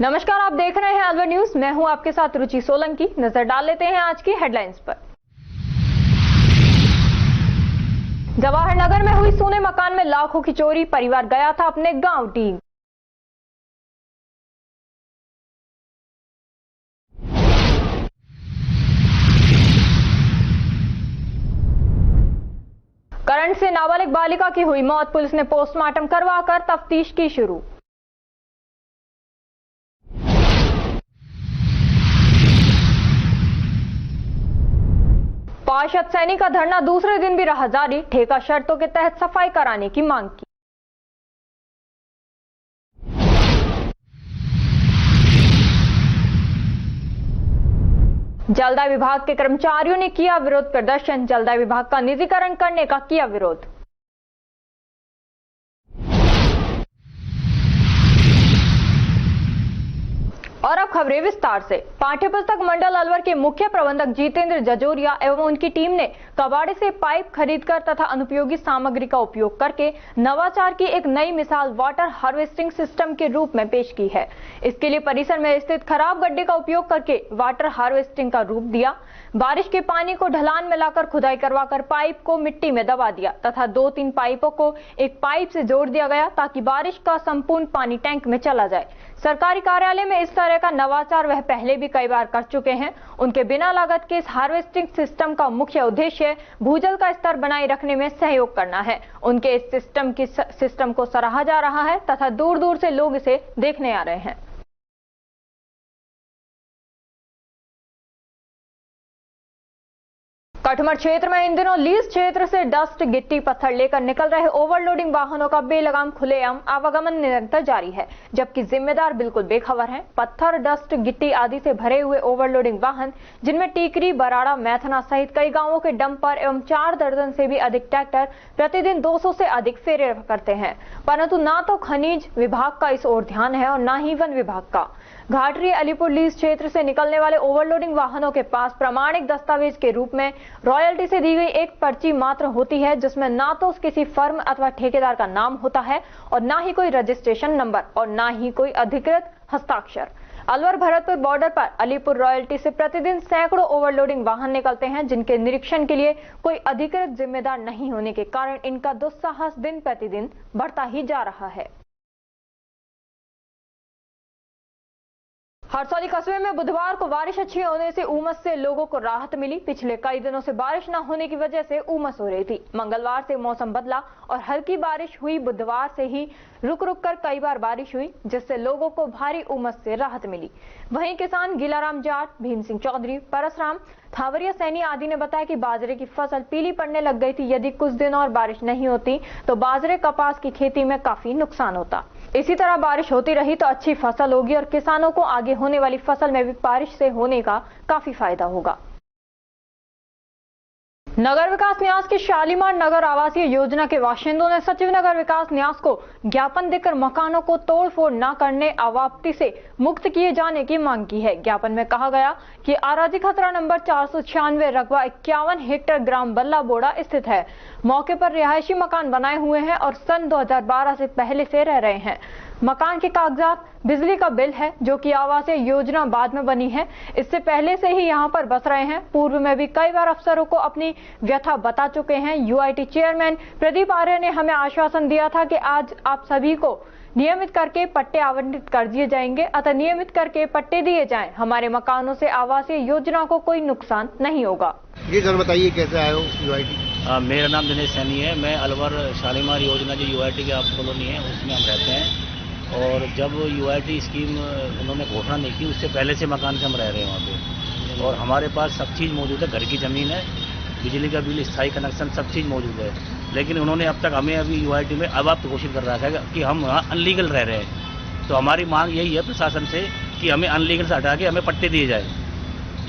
नमस्कार, आप देख रहे हैं अलवर न्यूज। मैं हूं आपके साथ रुचि सोलंकी। नजर डाल लेते हैं आज की हेडलाइंस पर। जवाहर नगर में हुई सोने मकान में लाखों की चोरी, परिवार गया था अपने गांव। टीम करंट से नाबालिग बालिका की हुई मौत, पुलिस ने पोस्टमार्टम करवाकर तफ्तीश की शुरू। पार्षद सैनी का धरना दूसरे दिन भी रहा जारी, ठेका शर्तों के तहत सफाई कराने की मांग की। जलदाय विभाग के कर्मचारियों ने किया विरोध प्रदर्शन, जलदाय विभाग का निजीकरण करने का किया विरोध। और अब खबरें विस्तार से। पाठ्यपुस्तक मंडल अलवर के मुख्य प्रबंधक जितेंद्र जजोरिया एवं उनकी टीम ने कबाड़े से पाइप खरीदकर तथा अनुपयोगी सामग्री का उपयोग करके नवाचार की एक नई मिसाल वाटर हार्वेस्टिंग सिस्टम के रूप में पेश की है। इसके लिए परिसर में स्थित खराब गड्ढे का उपयोग करके वाटर हार्वेस्टिंग का रूप दिया। बारिश के पानी को ढलान में लाकर खुदाई करवाकर पाइप को मिट्टी में दबा दिया तथा 2-3 पाइपों को एक पाइप से जोड़ दिया गया ताकि बारिश का संपूर्ण पानी टैंक में चला जाए। सरकारी कार्यालय में इस तरह का नवाचार वह पहले भी कई बार कर चुके हैं। उनके बिना लागत के इस हार्वेस्टिंग सिस्टम का मुख्य उद्देश्य भूजल का स्तर बनाए रखने में सहयोग करना है। उनके इस सिस्टम को सराहा जा रहा है तथा दूर दूर से लोग इसे देखने आ रहे हैं। कटमर क्षेत्र में इन दिनों लीज क्षेत्र से डस्ट, गिट्टी, पत्थर लेकर निकल रहे ओवरलोडिंग वाहनों का बेलगाम खुलेआम आवागमन निरंतर जारी है, जबकि जिम्मेदार बिल्कुल बेखबर हैं। पत्थर, डस्ट, गिट्टी आदि से भरे हुए ओवरलोडिंग वाहन, जिनमें टीकरी, बराड़ा, मैथना सहित कई गांवों के डंपर एवं 4 दर्जन से भी अधिक ट्रैक्टर प्रतिदिन 200 से अधिक फेरे करते हैं, परंतु न तो खनिज विभाग का इस ओर ध्यान है और न ही वन विभाग का। घाटरी अलीपुर लीज क्षेत्र से निकलने वाले ओवरलोडिंग वाहनों के पास प्रमाणिक दस्तावेज के रूप में रॉयल्टी से दी गई एक पर्ची मात्र होती है, जिसमें ना तो किसी फर्म अथवा ठेकेदार का नाम होता है और ना ही कोई रजिस्ट्रेशन नंबर और ना ही कोई अधिकृत हस्ताक्षर। अलवर भरतपुर बॉर्डर पर अलीपुर रॉयल्टी से प्रतिदिन सैकड़ों ओवरलोडिंग वाहन निकलते हैं, जिनके निरीक्षण के लिए कोई अधिकृत जिम्मेदार नहीं होने के कारण इनका दुस्साहस दिन प्रतिदिन बढ़ता ही जा रहा है। हरसौली कस्बे में बुधवार को बारिश अच्छी होने से उमस से लोगों को राहत मिली। पिछले कई दिनों से बारिश न होने की वजह से उमस हो रही थी। मंगलवार से मौसम बदला और हल्की बारिश हुई। बुधवार से ही रुक रुक कर कई बार बारिश हुई, जिससे लोगों को भारी उमस से राहत मिली। वहीं किसान गीलाराम जाट, भीम सिंह चौधरी, परसराम, थावरिया सैनी आदि ने बताया कि बाजरे की फसल पीली पड़ने लग गई थी। यदि कुछ दिन और बारिश नहीं होती तो बाजरे, कपास की खेती में काफी नुकसान होता। इसी तरह बारिश होती रही तो अच्छी फसल होगी और किसानों को आगे होने वाली फसल में भी बारिश से होने का काफी फायदा होगा। नगर विकास न्यास की शालीमार नगर आवासीय योजना के बाशिंदों ने सचिव नगर विकास न्यास को ज्ञापन देकर मकानों को तोड़फोड़ न करने, अवाप्ति से मुक्त किए जाने की मांग की है। ज्ञापन में कहा गया कि आराजी खतरा नंबर 496 रकबा 51 हेक्टेयर ग्राम बल्ला बोड़ा स्थित है। मौके पर रिहायशी मकान बनाए हुए हैं और सन 2012 से पहले से रह रहे हैं। मकान के कागजात, बिजली का बिल है जो कि आवासीय योजना बाद में बनी है। इससे पहले से ही यहाँ पर बस रहे हैं। पूर्व में भी कई बार अफसरों को अपनी व्यथा बता चुके हैं। यूआईटी चेयरमैन प्रदीप आर्य ने हमें आश्वासन दिया था कि आज आप सभी को नियमित करके पट्टे आवंटित कर दिए जाएंगे, अतः नियमित करके पट्टे दिए जाएं। हमारे मकानों से आवासीय योजना को कोई नुकसान नहीं होगा। ये सर बताइए कैसे आए हो यूआईटी? मेरा नाम दिनेश सैनी है। मैं अलवर शालीमार योजना जो यूआईटी की आप कॉलोनी है उसमें हम रहते हैं। और जब यूआईटी स्कीम उन्होंने घोषणा नहीं की उससे पहले से मकान से हम रह रहे हैं वहाँ पे, और हमारे पास सब चीज़ मौजूद है। घर की ज़मीन है, बिजली का बिल, स्थायी कनेक्शन, सब चीज़ मौजूद है। लेकिन उन्होंने अब तक हमें अभी यूआईटी में अवाप्त घोषित कर रखा है कि हम वहाँ अनलीगल रह रहे हैं। तो हमारी मांग यही है प्रशासन से कि हमें अनलीगल से हटा के हमें पट्टे दिए जाए।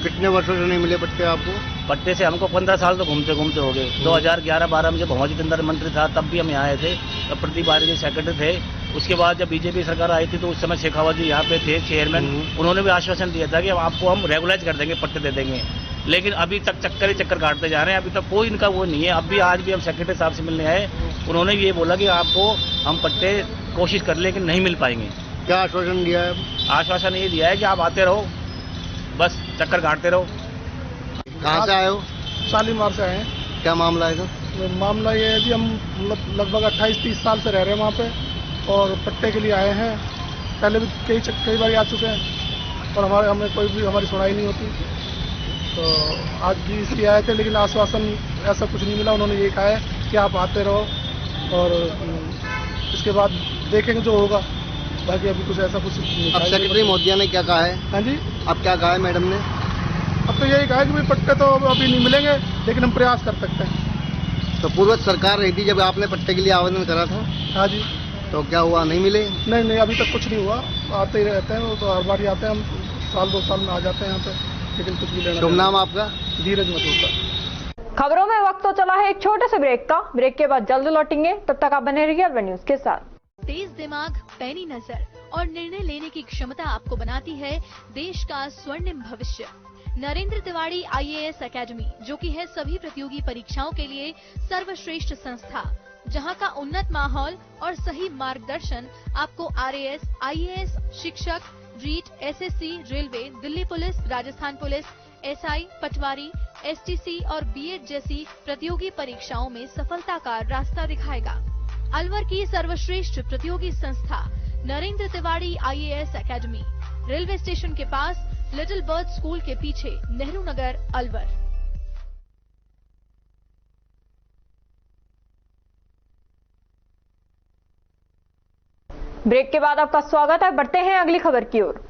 कितने वर्षों से नहीं मिले पट्टे आपको? पट्टे से हमको 15 साल तो घूमते घूमते हो गए। 2011-12 में जब भंवर जितेंद्र मंत्री था तब भी हम यहाँ आए थे, तब प्रदीप आर्य जी सेक्रेटरी थे। उसके बाद जब बीजेपी सरकार आई थी तो उस समय शेखावत जी यहाँ पे थे चेयरमैन। उन्होंने भी आश्वासन दिया था कि आपको हम रेगुलाइज कर देंगे, पट्टे दे देंगे। लेकिन अभी तक चक्कर ही चक्कर काटते जा रहे हैं। अभी तक कोई इनका वो नहीं है। अब भी आज भी हम सेक्रेटरी साहब से मिलने आए, उन्होंने भी ये बोला कि आपको हम पट्टे कोशिश कर लेकिन नहीं मिल पाएंगे। क्या आश्वासन दिया है? आश्वासन ये दिया है कि आप आते रहो, बस चक्कर काटते रहो। कहाँ से आए हो? शालीमार से आए हैं। क्या मामला है सर? मामला ये है कि हम लगभग 28-30 साल से रह रहे हैं वहाँ पे और पट्टे के लिए आए हैं। पहले भी कई बार आ चुके हैं और हमें कोई भी हमारी सुनाई नहीं होती। तो आज भी इसलिए आए थे, लेकिन आश्वासन ऐसा कुछ नहीं मिला। उन्होंने ये कहा है कि आप आते रहो और इसके बाद देखेंगे जो होगा। बाकी अभी कुछ ऐसा कुछ अब सेक्रेटरी महोदया ने क्या कहा है? हाँ जी, अब क्या कहा है मैडम ने? अब तो यही कहा है कि भाई पट्टे तो अभी नहीं मिलेंगे, लेकिन हम प्रयास कर सकते हैं। तो पूर्व सरकार रही थी जब आपने पट्टे के लिए आवेदन करा था? हाँ जी। तो क्या हुआ, नहीं मिले? नहीं, अभी तक कुछ नहीं हुआ। आते ही रहते हैं, वो तो हर बार ही आते हैं। हम साल 2 साल में आ जाते हैं यहाँ पे, लेकिन कुछ भी लेना। शुभ नाम आपका? धीरज मधुकर। खबरों में वक्त तो चला है एक छोटे से ब्रेक का। ब्रेक के बाद जल्द लौटेंगे, तब तक आप बने रहिए अलवर न्यूज के साथ। तेज दिमाग, पैनी नजर और निर्णय लेने की क्षमता आपको बनाती है देश का स्वर्णिम भविष्य। नरेंद्र तिवारी IAS एकेडमी, जो कि है सभी प्रतियोगी परीक्षाओं के लिए सर्वश्रेष्ठ संस्था, जहां का उन्नत माहौल और सही मार्गदर्शन आपको RAS, IAS, शिक्षक, REET, SSC, railway, Delhi police, Rajasthan police, SI, patwari, STC और B.Ed जैसी प्रतियोगी परीक्षाओं में सफलता का रास्ता दिखाएगा। अलवर की सर्वश्रेष्ठ प्रतियोगी संस्था Narendra Tiwari IAS academy, railway station के पास, लिटिल बर्ड स्कूल के पीछे, नेहरू नगर, अलवर। ब्रेक के बाद आपका स्वागत है। बढ़ते हैं अगली खबर की ओर।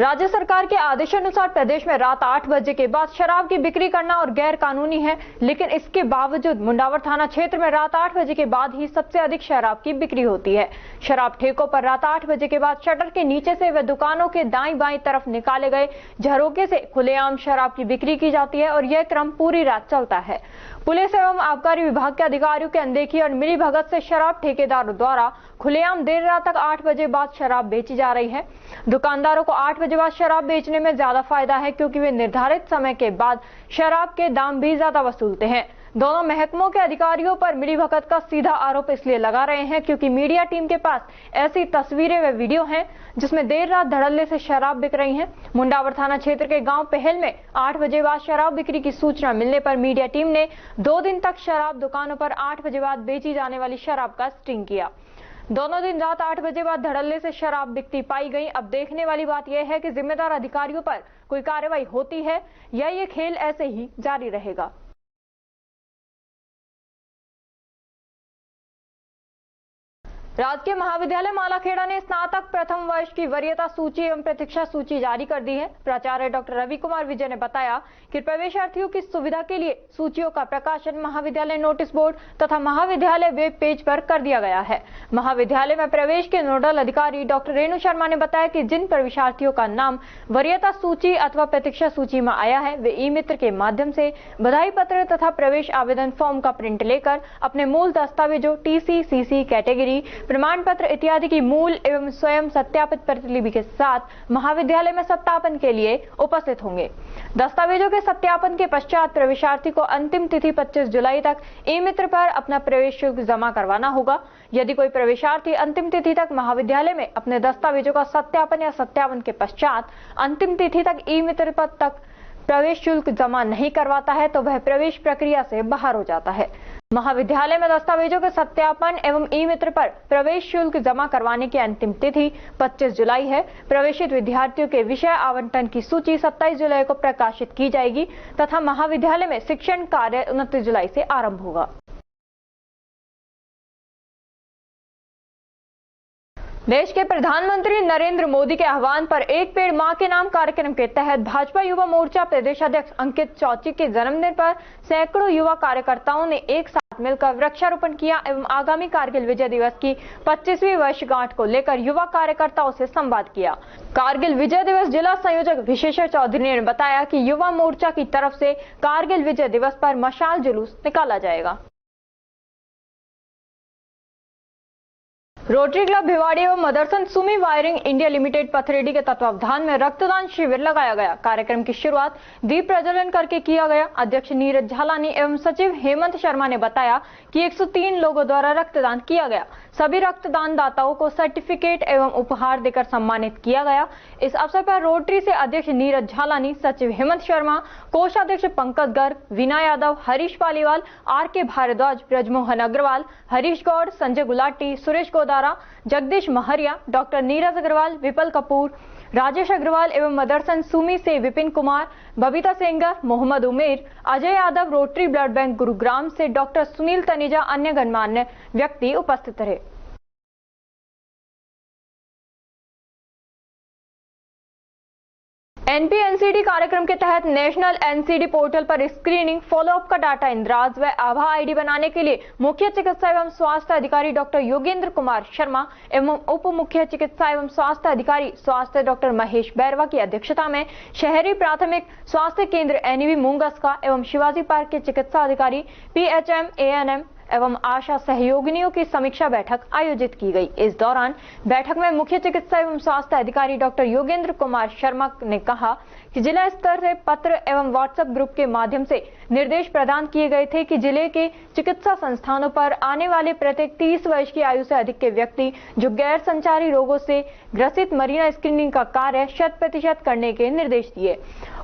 राज्य सरकार के आदेशानुसार प्रदेश में रात 8 बजे के बाद शराब की बिक्री करना और गैर कानूनी है, लेकिन इसके बावजूद मुंडावर थाना क्षेत्र में रात 8 बजे के बाद ही सबसे अधिक शराब की बिक्री होती है। शराब ठेकों पर रात 8 बजे के बाद शटर के नीचे से व दुकानों के दाईं बाईं तरफ निकाले गए झरोके से खुलेआम शराब की बिक्री की जाती है और यह क्रम पूरी रात चलता है। पुलिस एवं आबकारी विभाग के अधिकारियों की अनदेखी और मिलीभगत से शराब ठेकेदारों द्वारा खुलेआम देर रात तक 8 बजे बाद शराब बेची जा रही है। दुकानदारों को 8 बजे बाद शराब बेचने में ज्यादा फायदा है, क्योंकि वे निर्धारित समय के बाद शराब के दाम भी ज्यादा वसूलते हैं। दोनों महकमों के अधिकारियों पर मिलीभगत का सीधा आरोप इसलिए लगा रहे हैं क्योंकि मीडिया टीम के पास ऐसी तस्वीरें व वीडियो हैं जिसमें देर रात धड़ल्ले से शराब बिक रही है। मुंडावर थाना क्षेत्र के गांव पहल में 8 बजे बाद शराब बिक्री की सूचना मिलने पर मीडिया टीम ने 2 दिन तक शराब दुकानों पर 8 बजे बाद बेची जाने वाली शराब का स्टिंग किया। दोनों दिन रात 8 बजे बाद धड़ल्ले से शराब बिकती पाई गई। अब देखने वाली बात यह है कि जिम्मेदार अधिकारियों पर कोई कार्रवाई होती है या ये खेल ऐसे ही जारी रहेगा। राजकीय महाविद्यालय मालाखेड़ा ने स्नातक प्रथम वर्ष की वरीयता सूची एवं प्रतीक्षा सूची जारी कर दी है। प्राचार्य डॉक्टर रवि कुमार विजय ने बताया कि प्रवेशार्थियों की सुविधा के लिए सूचियों का प्रकाशन महाविद्यालय नोटिस बोर्ड तथा महाविद्यालय वेब पेज पर कर दिया गया है। महाविद्यालय में प्रवेश के नोडल अधिकारी डॉक्टर रेणु शर्मा ने बताया कि जिन प्रवेशार्थियों का नाम वरीयता सूची अथवा प्रतीक्षा सूची में आया है वे ई मित्र के माध्यम से बधाई पत्र तथा प्रवेश आवेदन फॉर्म का प्रिंट लेकर अपने मूल दस्तावेजों TC, CC कैटेगरी, प्रमाण पत्र इत्यादि की मूल एवं स्वयं सत्यापित प्रतिलिपि के साथ महाविद्यालय में सत्यापन के लिए उपस्थित होंगे। दस्तावेजों के सत्यापन के पश्चात प्रवेशार्थी को अंतिम तिथि 25 जुलाई तक ई मित्र पर अपना प्रवेश शुल्क जमा करवाना होगा। यदि कोई प्रवेशार्थी अंतिम तिथि तक महाविद्यालय में अपने दस्तावेजों का सत्यापन या सत्यापन के पश्चात अंतिम तिथि तक ई मित्र पद तक प्रवेश शुल्क जमा नहीं करवाता है तो वह प्रवेश प्रक्रिया से बाहर हो जाता है। महाविद्यालय में दस्तावेजों के सत्यापन एवं ई मित्र पर प्रवेश शुल्क जमा करवाने की अंतिम तिथि 25 जुलाई है। प्रवेशित विद्यार्थियों के विषय आवंटन की सूची 27 जुलाई को प्रकाशित की जाएगी तथा महाविद्यालय में शिक्षण कार्य 29 जुलाई से आरंभ होगा। देश के प्रधानमंत्री नरेंद्र मोदी के आह्वान पर एक पेड़ मां के नाम कार्यक्रम के तहत भाजपा युवा मोर्चा प्रदेश अध्यक्ष अंकित चौची के जन्मदिन पर सैकड़ों युवा कार्यकर्ताओं ने एक साथ मिलकर वृक्षारोपण किया एवं आगामी कारगिल विजय दिवस की 25वीं वर्षगांठ को लेकर युवा कार्यकर्ताओं से संवाद किया। कारगिल विजय दिवस जिला संयोजक विशेश्वर चौधरी ने बताया कि युवा मोर्चा की तरफ से कारगिल विजय दिवस पर मशाल जुलूस निकाला जाएगा। रोटरी क्लब भिवाड़ी एवं Motherson Sumi wiring India limited Pathredi के तत्वावधान में रक्तदान शिविर लगाया गया। कार्यक्रम की शुरुआत दीप प्रज्वलन करके किया गया। अध्यक्ष नीरज झालानी एवं सचिव हेमंत शर्मा ने बताया कि 103 लोगों द्वारा रक्तदान किया गया। सभी रक्तदान दाताओं को सर्टिफिकेट एवं उपहार देकर सम्मानित किया गया। इस अवसर पर रोटरी से अध्यक्ष नीरज झालानी, सचिव हेमंत शर्मा, कोषाध्यक्ष पंकज गर्ग, वीना यादव, हरीश पालीवाल, RK भारद्वाज, ब्रजमोहन अग्रवाल, हरीश गौड़, संजय गुलाटी, सुरेश गोदारा, जगदीश महरिया, डॉक्टर नीरज अग्रवाल, विपल कपूर, राजेश अग्रवाल एवं मदरसन सुमी से Vipin Kumar, Babita Sengar, Mohammad Umer, Ajay Yadav, Rotary blood bank Gurugram से डॉक्टर सुनील तनेजा, अन्य गणमान्य व्यक्ति उपस्थित रहे। NP-NCD कार्यक्रम के तहत नेशनल NCD पोर्टल पर स्क्रीनिंग, फॉलोअप का डाटा इंद्राज व आभा ID बनाने के लिए मुख्य चिकित्सा एवं स्वास्थ्य अधिकारी डॉक्टर योगेंद्र कुमार शर्मा एवं उप मुख्य चिकित्सा एवं स्वास्थ्य अधिकारी स्वास्थ्य डॉक्टर महेश बैरवा की अध्यक्षता में शहरी प्राथमिक स्वास्थ्य केंद्र NEV मूंगसका एवं शिवाजी पार्क के चिकित्सा अधिकारी PHM, ANM एवं आशा सहयोगिनियों की समीक्षा बैठक आयोजित की गई। इस दौरान बैठक में मुख्य चिकित्सा एवं स्वास्थ्य अधिकारी डॉक्टर योगेंद्र कुमार शर्मा ने कहा कि जिला स्तर से पत्र एवं व्हाट्सएप ग्रुप के माध्यम से निर्देश प्रदान किए गए थे कि जिले के चिकित्सा संस्थानों पर आने वाले प्रत्येक 30 वर्ष की आयु से अधिक के व्यक्ति जो गैर संचारी रोगों से ग्रसित मरीना स्क्रीनिंग का कार्य 100% करने के निर्देश दिए।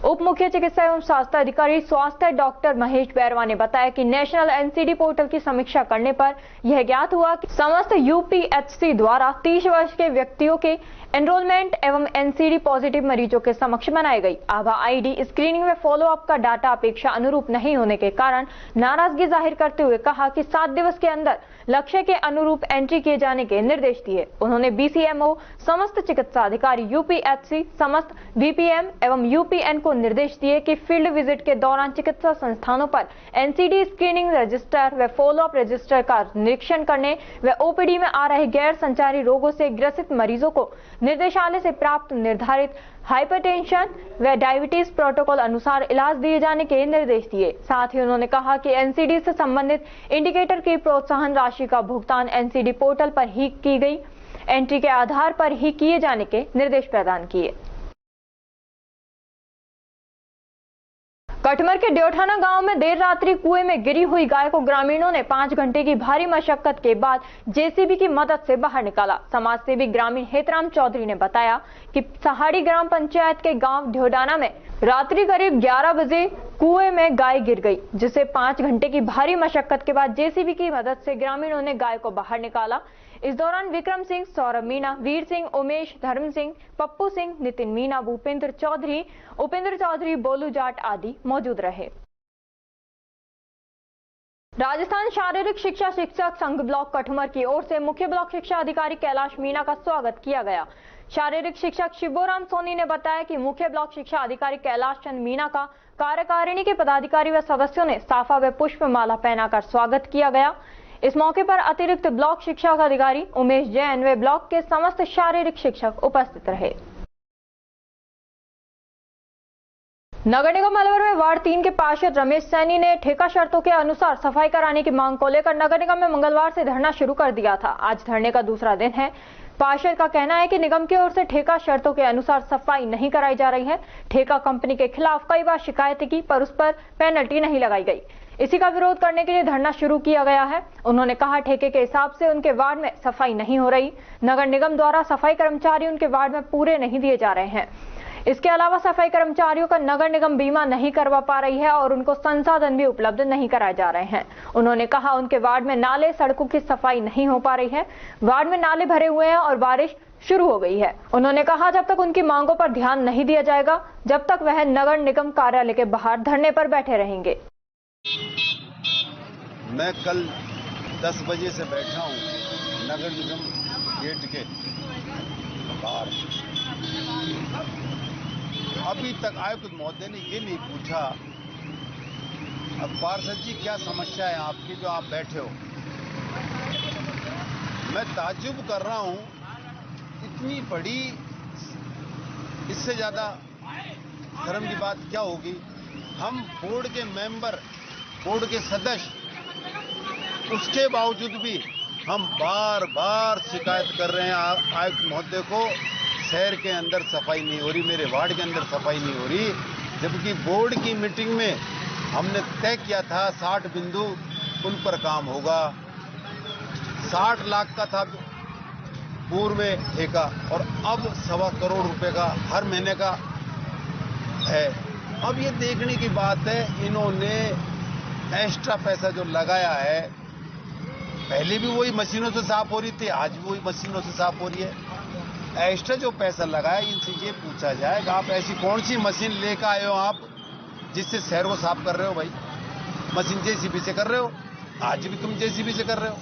उप मुख्य चिकित्सा एवं स्वास्थ्य अधिकारी स्वास्थ्य डॉक्टर महेश बैरवा ने बताया कि नेशनल NCD पोर्टल की समीक्षा करने पर यह ज्ञात हुआ कि समस्त UPHC द्वारा 30 वर्ष के व्यक्तियों के एनरोलमेंट एवं NCD पॉजिटिव मरीजों के समक्ष बनाई गई। आभा ID स्क्रीनिंग में फॉलोअप का डाटा अपेक्षा अनुरूप नहीं होने के कारण नाराजगी जाहिर करते हुए कहा कि 7 दिवस के अंदर लक्ष्य के अनुरूप एंट्री किए जाने के निर्देश दिए। उन्होंने BCMO, समस्त चिकित्सा अधिकारी UPHC, समस्त BPM एवं UPN को निर्देश दिए कि फील्ड विजिट के दौरान चिकित्सा संस्थानों पर NCD स्क्रीनिंग रजिस्टर व फॉलोअप रजिस्टर का निरीक्षण करने व OPD में आ रहे गैर संचारी रोगों से ग्रसित मरीजों को निर्देशालय से प्राप्त निर्धारित हाइपरटेंशन व डायबिटीज प्रोटोकॉल अनुसार इलाज दिए जाने के निर्देश दिए। साथ ही उन्होंने कहा कि NCD से संबंधित इंडिकेटर की प्रोत्साहन राशि का भुगतान NCD पोर्टल पर ही की गई एंट्री के आधार पर ही किए जाने के निर्देश प्रदान किए। कटमर के ड्योठाना गांव में देर रात्रि कुएं में गिरी हुई गाय को ग्रामीणों ने 5 घंटे की भारी मशक्कत के बाद JCB की मदद से बाहर निकाला। समाज सेवी ग्रामीण हेतराम चौधरी ने बताया कि सहाड़ी ग्राम पंचायत के गांव ड्योठाना में रात्रि करीब 11 बजे कुएं में गाय गिर गई, जिसे 5 घंटे की भारी मशक्कत के बाद JCB की मदद से ग्रामीणों ने गाय को बाहर निकाला। इस दौरान विक्रम सिंह, सौरभ मीणा, वीर सिंह, उमेश, धर्म सिंह, पप्पू सिंह, नितिन मीणा, भूपेंद्र चौधरी, उपेंद्र चौधरी, बोलू जाट आदि मौजूद रहे। राजस्थान शारीरिक शिक्षा शिक्षक संघ ब्लॉक कटमर की ओर से मुख्य ब्लॉक शिक्षा अधिकारी कैलाश मीणा का स्वागत किया गया। शारीरिक शिक्षक शिवोराम सोनी ने बताया कि मुख्य ब्लॉक शिक्षा अधिकारी कैलाश चंद मीणा का कार्यकारिणी के पदाधिकारी व सदस्यों ने साफा व पुष्प माला पहनाकर स्वागत किया गया। इस मौके पर अतिरिक्त ब्लॉक शिक्षा अधिकारी उमेश जैन व ब्लॉक के समस्त शारीरिक शिक्षक उपस्थित रहे। नगर निगम अलवर में वार्ड 3 के पार्षद रमेश सैनी ने ठेका शर्तों के अनुसार सफाई कराने की मांग को लेकर नगर निगम में मंगलवार से धरना शुरू कर दिया था। आज धरने का दूसरा दिन है। पार्षद का कहना है कि निगम की ओर से ठेका शर्तों के अनुसार सफाई नहीं कराई जा रही है। ठेका कंपनी के खिलाफ कई बार शिकायतें की पर उस पर पेनल्टी नहीं लगाई गई। इसी का विरोध करने के लिए धरना शुरू किया गया है। उन्होंने कहा ठेके के हिसाब से उनके वार्ड में सफाई नहीं हो रही। नगर निगम द्वारा सफाई कर्मचारी उनके वार्ड में पूरे नहीं दिए जा रहे हैं। इसके अलावा सफाई कर्मचारियों का नगर निगम बीमा नहीं करवा पा रही है और उनको संसाधन भी उपलब्ध नहीं कराए जा रहे हैं। उन्होंने कहा उनके वार्ड में नाले सड़कों की सफाई नहीं हो पा रही है। वार्ड में नाले भरे हुए हैं और बारिश शुरू हो गई है। उन्होंने कहा जब तक उनकी मांगों पर ध्यान नहीं दिया जाएगा जब तक वह नगर निगम कार्यालय के बाहर धरने पर बैठे रहेंगे। मैं कल 10 बजे से बैठा हूं नगर निगम गेट के बाहर। अभी तक आयुक्त महोदय ने ये नहीं पूछा अब पार्षद जी क्या समस्या है आपकी जो आप बैठे हो। मैं ताज्जुब कर रहा हूं इतनी बड़ी, इससे ज्यादा शर्म की बात क्या होगी। हम बोर्ड के मेंबर, बोर्ड के सदस्य, उसके बावजूद भी हम बार बार शिकायत कर रहे हैं आयुक्त महोदय को, शहर के अंदर सफाई नहीं हो रही, मेरे वार्ड के अंदर सफाई नहीं हो रही। जबकि बोर्ड की मीटिंग में हमने तय किया था 60 बिंदु उन पर काम होगा, 60 लाख का था पूर्व में ठेका और अब 1.25 करोड़ रुपए का हर महीने का है। अब ये देखने की बात है, इन्होंने एक्स्ट्रा पैसा जो लगाया है, पहले भी वही मशीनों से साफ हो रही थी, आज भी वही मशीनों से साफ हो रही है। एक्स्ट्रा जो पैसा लगाया, इनसे ये पूछा जाए कि आप ऐसी कौन सी मशीन लेकर आए हो आप जिससे शहर को साफ कर रहे हो? भाई मशीन जेसीबी से कर रहे हो, आज भी तुम जेसीबी से कर रहे हो।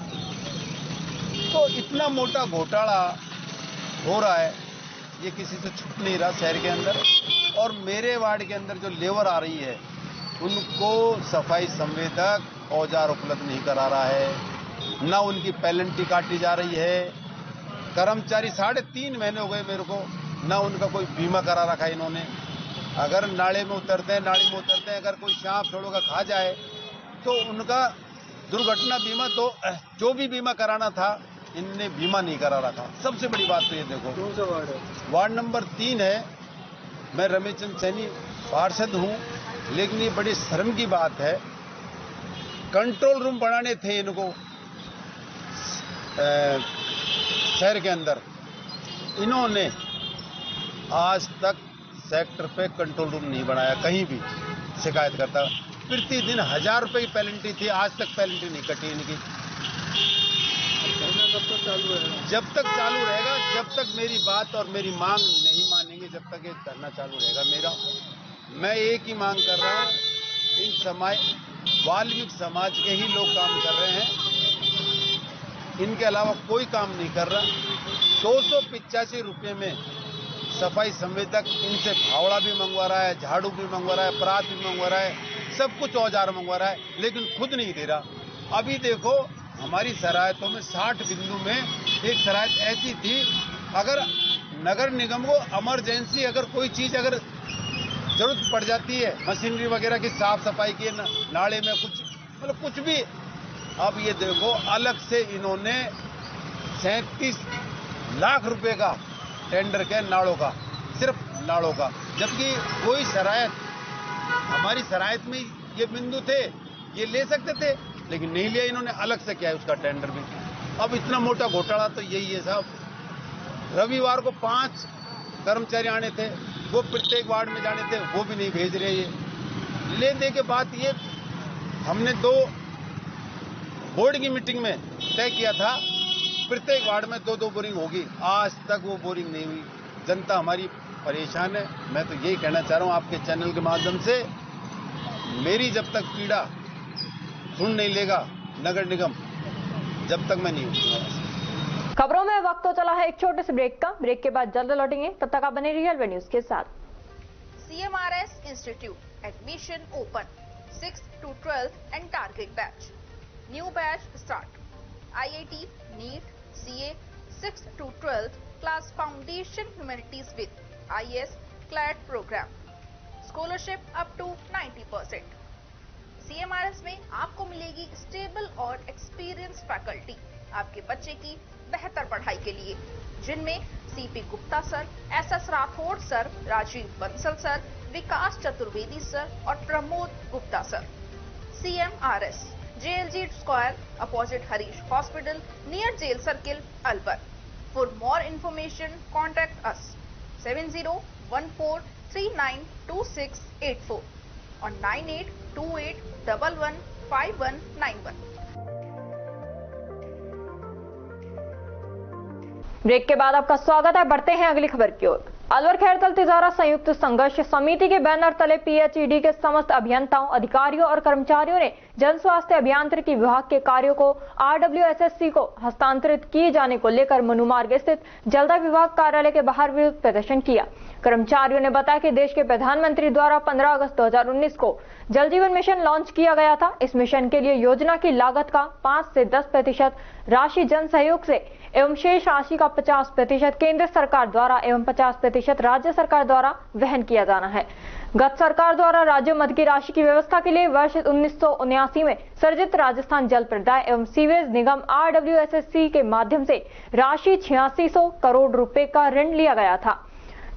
तो इतना मोटा घोटाला हो रहा है, ये किसी से छुप नहीं रहा शहर के अंदर। और मेरे वार्ड के अंदर जो लेबर आ रही है, उनको सफाई संवेदक औजार उपलब्ध नहीं करा रहा है, ना उनकी पेनल्टी काटी जा रही है। कर्मचारी 3.5 महीने हो गए मेरे को, ना उनका कोई बीमा करा रखा है इन्होंने। अगर नाले में उतरते हैं, नाली में उतरते हैं, अगर कोई सांप छोड़ो का खा जाए तो उनका दुर्घटना बीमा, तो जो भी बीमा कराना था इनने बीमा नहीं करा रखा। सबसे बड़ी बात तो ये देखो, कौन सा वार्ड है? वार्ड नंबर 3 है। मैं रमेश चंद्र सैनी पार्षद हूं, लेकिन ये बड़ी शर्म की बात है, कंट्रोल रूम बनाने थे इनको शहर के अंदर, इन्होंने आज तक सेक्टर पे कंट्रोल रूम नहीं बनाया। कहीं भी शिकायत करता, प्रतिदिन 1000 रुपए की पेनल्टी थी, आज तक पेनल्टी नहीं कटी इनकी। जब तक चालू रहेगा, जब तक मेरी बात और मेरी मांग नहीं मानेंगे, जब तक ये धरना चालू रहेगा मेरा। मैं एक ही मांग कर रहा हूं, इन वाल्मीकि समाज के ही लोग काम कर रहे हैं, इनके अलावा कोई काम नहीं कर रहा। 285 रुपये में सफाई संवेदक इनसे फावड़ा भी मंगवा रहा है, झाड़ू भी मंगवा रहा है, परात भी मंगवा रहा है, सब कुछ औजार मंगवा रहा है, लेकिन खुद नहीं दे रहा। अभी देखो हमारी शरायतों में 60 बिंदु में एक शरायत ऐसी थी, अगर नगर निगम को इमरजेंसी अगर कोई चीज अगर जरूरत पड़ जाती है, मशीनरी वगैरह की साफ सफाई की, नाले में कुछ मतलब कुछ भी, अब ये देखो अलग से इन्होंने 37 लाख रुपए का टेंडर किया नालों का, सिर्फ नालों का। जबकि कोई शरायत, हमारी शरायत में ये बिंदु थे, ये ले सकते थे, लेकिन नहीं लिया इन्होंने, अलग से किया है उसका टेंडर भी। अब इतना मोटा घोटाला तो यही है साहब। रविवार को 5 कर्मचारी आने थे, वो प्रत्येक वार्ड में जाने थे, वो भी नहीं भेज रहे। ये ले दे के बात, ये हमने 2 बोर्ड की मीटिंग में तय किया था प्रत्येक वार्ड में 2-2 बोरिंग होगी, आज तक वो बोरिंग नहीं हुई। जनता हमारी परेशान है। मैं तो यही कहना चाह रहा हूं आपके चैनल के माध्यम से, मेरी जब तक पीड़ा सुन नहीं लेगा नगर निगम, जब तक मैं नहीं उठूंगा। खबरों में वक्त तो चला है एक छोटे से ब्रेक का। ब्रेक के बाद जल्द लौटेंगे, तब तक आप बने रहिए अलवर न्यूज के साथ। CMRS Institute admission open 6th to 12th and target batch. New batch start. IIT, NEET, CA 6th to 12th class foundation humanities with IS CLAT program. Scholarship up to 90%. CMRS में आपको मिलेगी stable और experience faculty आपके बच्चे की बेहतर पढ़ाई के लिए, जिनमें CP Gupta sir, SS Rathore sir, Rajiv Bansal sir, Vikas Chaturvedi sir और Pramod Gupta sir. CMRS JLG Square opposite Harish Hospital near Jail Circle, Alwar. For more information, contact us 7014392684 or 9828115191. Break के बाद आपका स्वागत है। बढ़ते हैं अगली खबर की ओर। अलवर खैरतल तिजारा संयुक्त संघर्ष समिति के बैनर तले PHED के समस्त अभियंताओं, अधिकारियों और कर्मचारियों ने जन स्वास्थ्य अभियांत्रिकी विभाग के कार्यों को RWSSC को हस्तांतरित किए जाने को लेकर मनुमार्ग स्थित जलदाय विभाग कार्यालय के बाहर विरोध प्रदर्शन किया। कर्मचारियों ने बताया कि देश के प्रधानमंत्री द्वारा 15 अगस्त 2019 को जल जीवन मिशन लॉन्च किया गया था। इस मिशन के लिए योजना की लागत का 5 से 10% राशि जन सहयोग से एवं शेष राशि का 50% केंद्र सरकार द्वारा एवं 50% राज्य सरकार द्वारा वहन किया जाना है। गत सरकार द्वारा राज्य मद की राशि की व्यवस्था के लिए वर्ष 1979 में सर्जित राजस्थान जल प्रदाय एवं सीवेज निगम RWSSC के माध्यम से राशि 8600 करोड़ रुपए का ऋण लिया गया था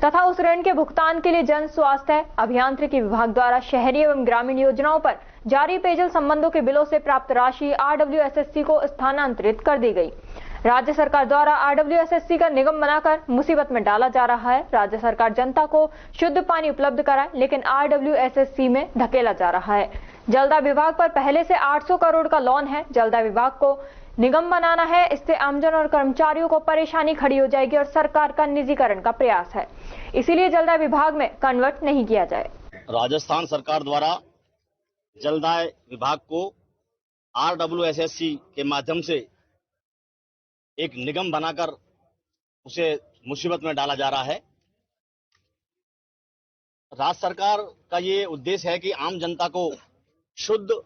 तथा उस ऋण के भुगतान के लिए जन स्वास्थ्य अभियांत्रिकी विभाग द्वारा शहरी एवं ग्रामीण योजनाओं पर जारी पेयजल संबंधों के बिलों से प्राप्त राशि RWSSC को स्थानांतरित कर दी गई। राज्य सरकार द्वारा RWSSC का निगम बनाकर मुसीबत में डाला जा रहा है। राज्य सरकार जनता को शुद्ध पानी उपलब्ध कराए, लेकिन RWSSC में धकेला जा रहा है। जलदाय विभाग पर पहले से 800 करोड़ का लोन है। जलदाय विभाग को निगम बनाना है, इससे आमजन और कर्मचारियों को परेशानी खड़ी हो जाएगी और सरकार का निजीकरण का प्रयास है, इसीलिए जलदाय विभाग में कन्वर्ट नहीं किया जाए। राजस्थान सरकार द्वारा जलदाय विभाग को RWSSC के माध्यम से एक निगम बनाकर उसे मुसीबत में डाला जा रहा है। राज्य सरकार का ये उद्देश्य है कि आम जनता को शुद्ध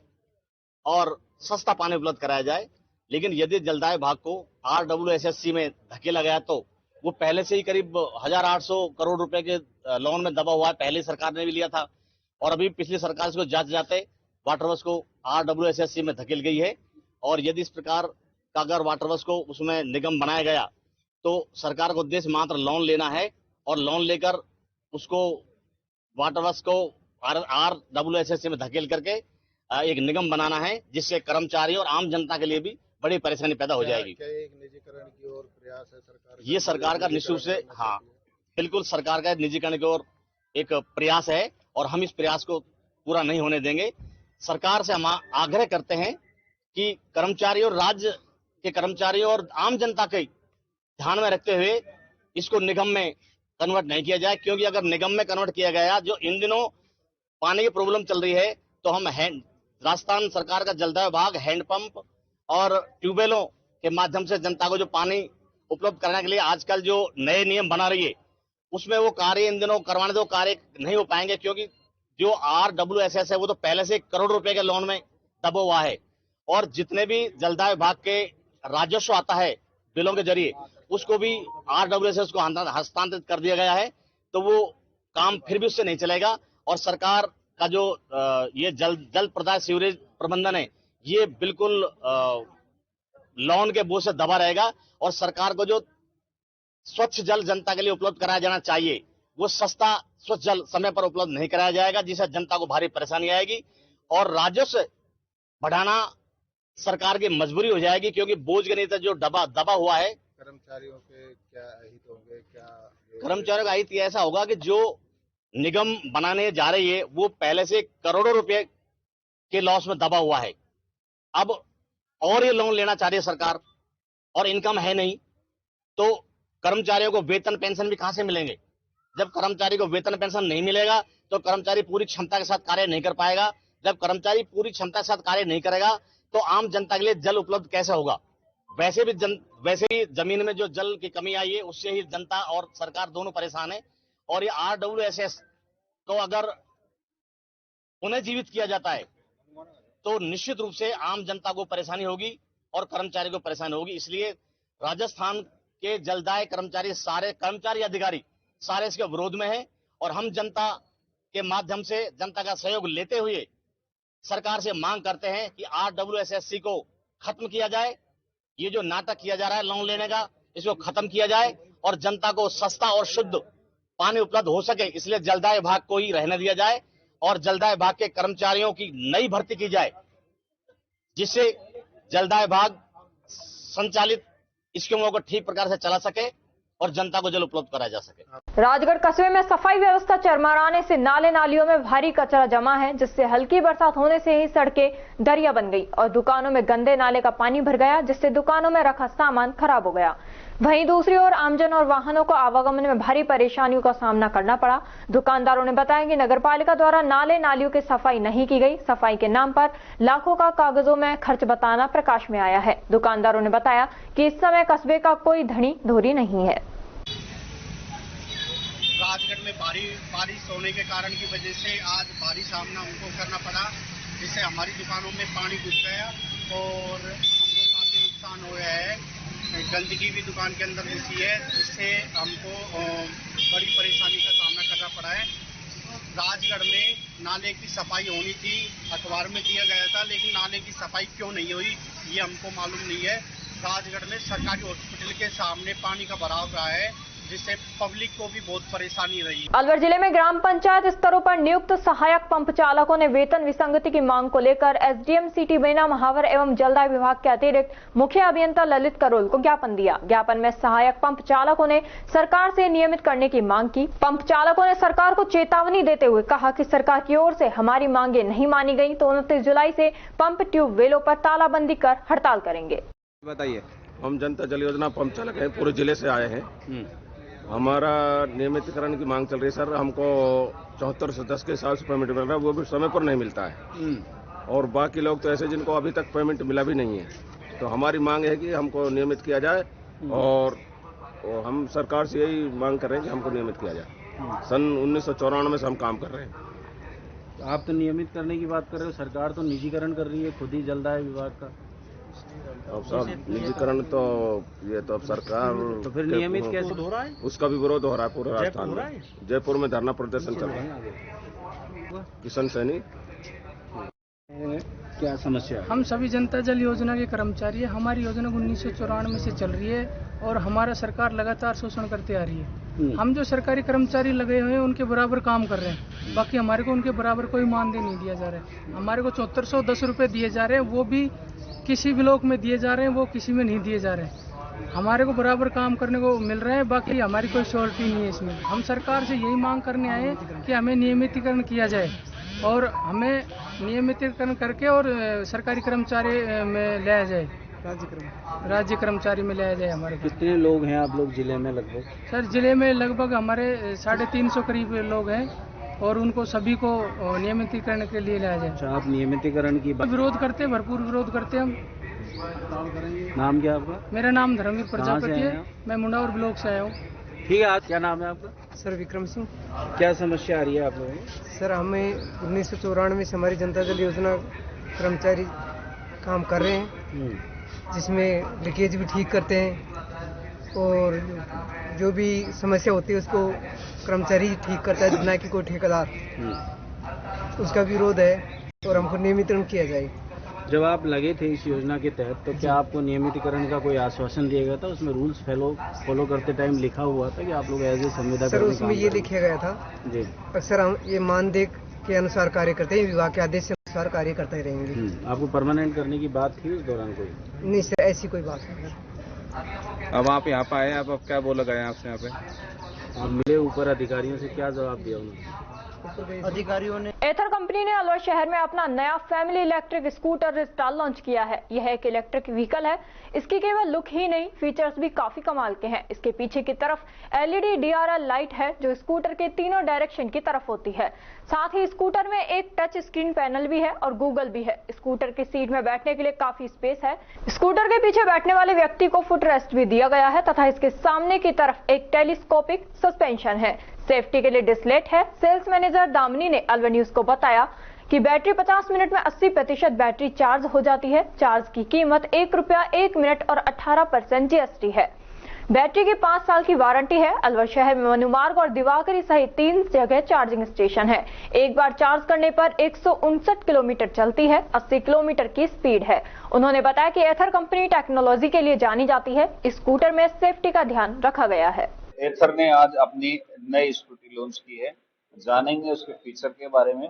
और सस्ता पानी उपलब्ध कराया जाए, लेकिन यदि जलदाय विभाग को RWSSC में धकेला गया तो वो पहले से ही करीब 1800 करोड़ रुपए के लोन में दबा हुआ है। पहले सरकार ने भी लिया था और अभी पिछली सरकार से जाते जाते वाटर वर्क्स को RWSSC में धकेल गई है। और यदि इस प्रकार का अगर वाटर वर्क्स को उसमें निगम बनाया गया तो सरकार का उद्देश्य मात्र लोन लेना है और लोन लेकर उसको वाटर वर्क्स को RWSSC में धकेल करके एक निगम बनाना है, जिससे कर्मचारी और आम जनता के लिए भी बड़ी परेशानी पैदा हो जाएगी। क्या एक निजीकरण की ओर प्रयास है सरकार? ये सरकार का निश्चित से, हाँ बिल्कुल, सरकार का निजीकरण की ओर एक प्रयास है और हम इस प्रयास को पूरा नहीं होने देंगे। सरकार से हम आग्रह करते हैं कि कर्मचारी और राज्य के कर्मचारियों और आम जनता के ध्यान में रखते हुए इसको निगम में कन्वर्ट नहीं किया जाए, क्योंकि अगर निगम में कन्वर्ट किया गया, जो इन दिनों पानी की प्रॉब्लम चल रही है, तो हम राजस्थान सरकार का जलदाय विभाग हैंडपंप और ट्यूबवेलों के माध्यम से जनता को जो पानी उपलब्ध कराने के लिए आजकल जो नए नियम बना रही है, उसमें वो कार्य इन दिनों करवाने दो कार्य नहीं हो पाएंगे, क्योंकि जो RWSS है वो तो पहले से करोड़ रुपए के लोन में दबा हुआ है और जितने भी जलदाय विभाग के राजस्व आता है बिलों के जरिए उसको भी RWSS को हस्तांतरित कर दिया गया है, तो वो काम फिर भी उससे नहीं चलेगा और सरकार का जो ये जल प्रदाय सीवरेज प्रबंधन है ये बिल्कुल लोन के बोझ से दबा रहेगा और सरकार को जो स्वच्छ जल जनता के लिए उपलब्ध कराया जाना चाहिए वो सस्ता स्वच्छ जल समय पर उपलब्ध नहीं कराया जाएगा, जिससे जनता को भारी परेशानी आएगी और राजस्व बढ़ाना सरकार की मजबूरी हो जाएगी, क्योंकि बोझ के नीचे जो दबा हुआ है। कर्मचारियों के क्या हित होंगे? क्या कर्मचारियों का हित ऐसा होगा कि जो निगम बनाने जा रही है वो पहले से करोड़ों रुपए के लॉस में दबा हुआ है, अब और ये लोन लेना चाह रही है सरकार और इनकम है नहीं, तो कर्मचारियों को वेतन पेंशन भी कहां से मिलेंगे? जब कर्मचारी को वेतन पेंशन नहीं मिलेगा तो कर्मचारी पूरी क्षमता के साथ कार्य नहीं कर पाएगा। जब कर्मचारी पूरी क्षमता के साथ कार्य नहीं करेगा तो आम जनता के लिए जल उपलब्ध कैसे होगा? वैसे ही जमीन में जो जल की कमी आई है उससे ही जनता और सरकार दोनों परेशान है और ये RWSS को अगर पुनर्जीवित किया जाता है तो निश्चित रूप से आम जनता को परेशानी होगी और कर्मचारी को परेशानी होगी। इसलिए राजस्थान के जलदाय कर्मचारी, सारे कर्मचारी अधिकारी सारे इसके विरोध में हैं और हम जनता के माध्यम से जनता का सहयोग लेते हुए सरकार से मांग करते हैं कि RWSSC को खत्म किया जाए। ये जो नाटक किया जा रहा है लोन लेने का, इसको खत्म किया जाए और जनता को सस्ता और शुद्ध पानी उपलब्ध हो सके, इसलिए जलदाय विभाग को ही रहने दिया जाए और जलदाय विभाग के कर्मचारियों की नई भर्ती की जाए, जिससे जलदाय विभाग संचालित स्कीमों को ठीक प्रकार से चला सके और जनता को जल उपलब्ध कराया जा सके। राजगढ़ कस्बे में सफाई व्यवस्था चरमराने से नाले नालियों में भारी कचरा जमा है, जिससे हल्की बरसात होने से ही सड़कें दरिया बन गई और दुकानों में गंदे नाले का पानी भर गया, जिससे दुकानों में रखा सामान खराब हो गया। वहीं दूसरी ओर आमजन और वाहनों को आवागमन में भारी परेशानियों का सामना करना पड़ा। दुकानदारों ने बताया कि नगरपालिका द्वारा नाले नालियों की सफाई नहीं की गई। सफाई के नाम पर लाखों का कागजों में खर्च बताना प्रकाश में आया है। दुकानदारों ने बताया कि इस समय कस्बे का कोई धनी धोरी नहीं है। राजगढ़ में बारिश होने के कारण की वजह से आज भारी सामना हमको करना पड़ा, जिससे हमारी दुकानों में पानी घुस गया और हमको काफी नुकसान हो गया है। गंदगी भी दुकान के अंदर घुसी है, जिससे हमको बड़ी परेशानी का सामना करना पड़ा है। राजगढ़ राजगढ़ में नाले की सफाई होनी थी, अखबार में दिया गया था, लेकिन नाले की सफाई क्यों नहीं हुई ये हमको मालूम नहीं है। राजगढ़ में सरकारी हॉस्पिटल के सामने पानी का भराव रहा है, जिससे पब्लिक को भी बहुत परेशानी रही। अलवर जिले में ग्राम पंचायत स्तरों पर नियुक्त सहायक पंप चालकों ने वेतन विसंगति की मांग को लेकर एसडीएम सिटी बेना, महावर एवं जलदाय विभाग के अतिरिक्त मुख्य अभियंता ललित करोल को ज्ञापन दिया। ज्ञापन में सहायक पंप चालकों ने सरकार से नियमित करने की मांग की। पंप चालकों ने सरकार को चेतावनी देते हुए कहा कि सरकार की ओर से हमारी मांगे नहीं मानी गई तो 29 जुलाई से पंप ट्यूबवेलों पर तालाबंदी कर हड़ताल करेंगे। बताइए। हम जनता जल योजना पंप चालक हैं, पूरे जिले से आए हैं। हमारा नियमितीकरण की मांग चल रही है सर। हमको 74 से 10 के हिसाब से पेमेंट मिल रहा है, वो भी समय पर नहीं मिलता है। और बाकी लोग तो ऐसे जिनको अभी तक पेमेंट मिला भी नहीं है। तो हमारी मांग है कि हमको नियमित किया जाए और हम सरकार से यही मांग कर रहे हैं कि हमको नियमित किया जाए। सन 1994 से हम काम कर रहे हैं। आप तो नियमित करने की बात कर रहे हो, सरकार तो निजीकरण कर रही है खुद ही जलदाय विभाग का। अब सब निजीकरण तो ये तो अब सरकार तो फिर नियमित कैसे हो रहा है? उसका भी विरोध हो रहा है पूरे राजस्थान में। जयपुर में धरना प्रदर्शन चल रहा है। किशन सैनी। क्या समस्या? हम सभी जनता जल योजना के कर्मचारी हैं। हमारी योजना 1994 से चल रही है और हमारा सरकार लगातार शोषण करते आ रही है। हम जो सरकारी कर्मचारी लगे हुए हैं उनके बराबर काम कर रहे हैं, बाकी हमारे को उनके बराबर कोई मानदेय नहीं दिया जा रहा है। हमारे को 7410 रुपये दिए जा रहे हैं, वो भी किसी ब्लॉक में दिए जा रहे हैं, वो किसी में नहीं दिए जा रहे हैं। हमारे को बराबर काम करने को मिल रहा है, बाकी हमारी कोई श्योरिटी नहीं है इसमें। हम सरकार से यही मांग करने आए हैं कि हमें नियमितीकरण किया जाए और हमें नियमितीकरण करके और सरकारी कर्मचारी में लाया जाए, राज्य कर्मचारी में लाया जाए। हमारे कितने लोग हैं आप लोग जिले में लगभग? सर जिले में लगभग हमारे 350 करीब लोग हैं और उनको सभी को नियमितीकरण के लिए लाया जाए। अच्छा, आप नियमितीकरण की विरोध करते हैं, भरपूर विरोध करते हैं हम। नाम क्या आपका? मेरा नाम धर्मवीर प्रजापति है, मैं मुंडावर ब्लॉक से आया हूँ। ठीक है, क्या नाम है आपका? सर विक्रम सिंह। क्या समस्या आ रही है आप लोगों को? सर हमें 1994 से हमारी जनता जल योजना कर्मचारी काम कर रहे हैं, जिसमें लीकेज भी ठीक करते हैं और जो भी समस्या होती है उसको कर्मचारी ठीक करता है, ना कि कोई ठेकेदार। उसका विरोध है और हमको नियमितीकरण किया जाए। जब आप लगे थे इस योजना के तहत तो क्या आपको नियमितीकरण का कोई आश्वासन दिया गया था? उसमें रूल्स फॉलो करते टाइम लिखा हुआ था कि आप लोग एज ए संविदा सर उसमें ये लिखा गया था जी, अक्सर हम ये मानदेय के अनुसार कार्य करते हैं, विभाग के आदेश के अनुसार कार्य करते रहेंगे। आपको परमानेंट करने की बात थी उस दौरान कोई? नहीं सर, ऐसी कोई बात नहीं। अब आप यहाँ पे आए, अब क्या बोला गया आपसे? यहाँ पे आप मिले ऊपर अधिकारियों से, क्या जवाब दिया उन्होंने? अधिकारियों ने एथर कंपनी ने अलवर शहर में अपना नया फैमिली इलेक्ट्रिक स्कूटर रिस्टाल लॉन्च किया है। यह एक इलेक्ट्रिक व्हीकल है। इसकी केवल लुक ही नहीं, फीचर्स भी काफी कमाल के हैं। इसके पीछे की तरफ एलईडी डीआरएल लाइट है जो स्कूटर के तीनों डायरेक्शन की तरफ होती है। साथ ही स्कूटर में एक टच स्क्रीन पैनल भी है और गूगल भी है। स्कूटर की सीट में बैठने के लिए काफी स्पेस है। स्कूटर के पीछे बैठने वाले व्यक्ति को फुट रेस्ट भी दिया गया है तथा इसके सामने की तरफ एक टेलीस्कोपिक सस्पेंशन है। सेफ्टी के लिए डिस्लेट है। सेल्स मैनेजर दामिनी ने अलवर न्यूज को बताया कि बैटरी 50 मिनट में 80% बैटरी चार्ज हो जाती है। चार्ज की कीमत ₹1 मिनट और 18% जीएसटी है। बैटरी की 5 साल की वारंटी है। अलवर शहर में मनुमार्ग और दिवाकरी सहित 3 जगह चार्जिंग स्टेशन है। एक बार चार्ज करने पर 159 किलोमीटर चलती है। 80 किलोमीटर की स्पीड है। उन्होंने बताया कि एथर कंपनी टेक्नोलॉजी के लिए जानी जाती है। इस स्कूटर में सेफ्टी का ध्यान रखा गया है। एथर ने आज अपनी नई स्कूटी लॉन्च की है। जानेंगे उसके फीचर के बारे में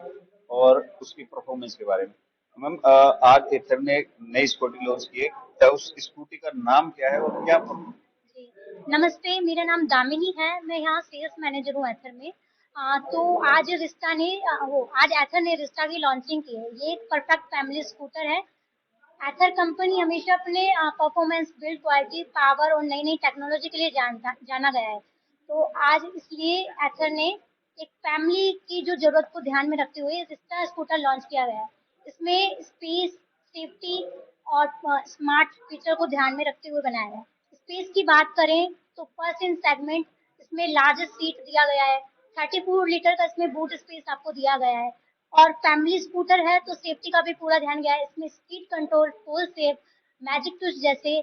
और उसकी परफॉर्मेंस के बारे में। मैम, आज एथर ने नई स्कूटी लॉन्च की है, तो उस स्कूटी का नाम क्या है और क्या? नमस्ते, मेरा नाम दामिनी है, मैं यहाँ सेल्स मैनेजर हूँ एथर में। तो आज एथर ने रिस्टा की लॉन्चिंग की है। ये एक परफेक्ट फैमिली स्कूटर है। एथर कंपनी हमेशा अपने परफॉर्मेंस, बिल्ड क्वालिटी, पावर और नई नई टेक्नोलॉजी के लिए जाना गया है। तो आज इसलिए एथर ने एक फैमिली की जो जरूरत को ध्यान में रखते हुए रिस्टा स्कूटर लॉन्च किया गया है। इसमें स्पेस, सेफ्टी और स्मार्ट फीचर को ध्यान में रखते हुए बनाया है। स्पेस की बात करें तो फर्स्ट इन सेगमेंट इसमें लार्जेस्ट सीट दिया गया है। 34 लीटर का इसमें बूट स्पेस आपको दिया गया है और फैमिली स्कूटर है तो सेफ्टी का भी पूरा ध्यान गया है। इसमें स्पीड कंट्रोल, फोल सेफ, मैजिक ट्विस्ट जैसे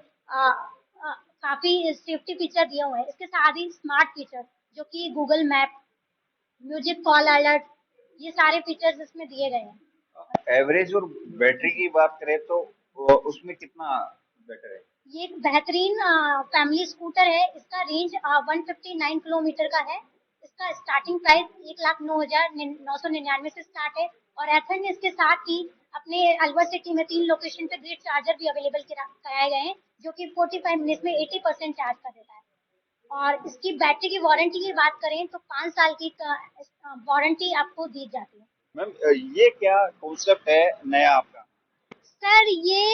काफी सेफ्टी फीचर दिए हुए हैं। इसके साथ ही स्मार्ट फीचर जो कि Google map, music call alert, ये सारे फीचर्स इसमें दिए गए हैं। एवरेज और बैटरी की बात करें तो उसमें कितना बेटर है? ये एक बेहतरीन फैमिली स्कूटर है। इसका रेंज 159 किलोमीटर का है। इसका स्टार्टिंग प्राइस 1,09,999 से स्टार्ट है। और एथर ने इसके साथ ही अपने अलवर सिटी में 3 लोकेशन पे ग्रिड चार्जर भी अवेलेबल कराए गए हैं, जो कि 45 मिनट में 80% चार्ज कर देता है। और इसकी बैटरी की वारंटी की बात करें तो 5 साल की वारंटी आपको दी जाती है। मैम ये क्या कॉन्सेप्ट है नया आपका? सर ये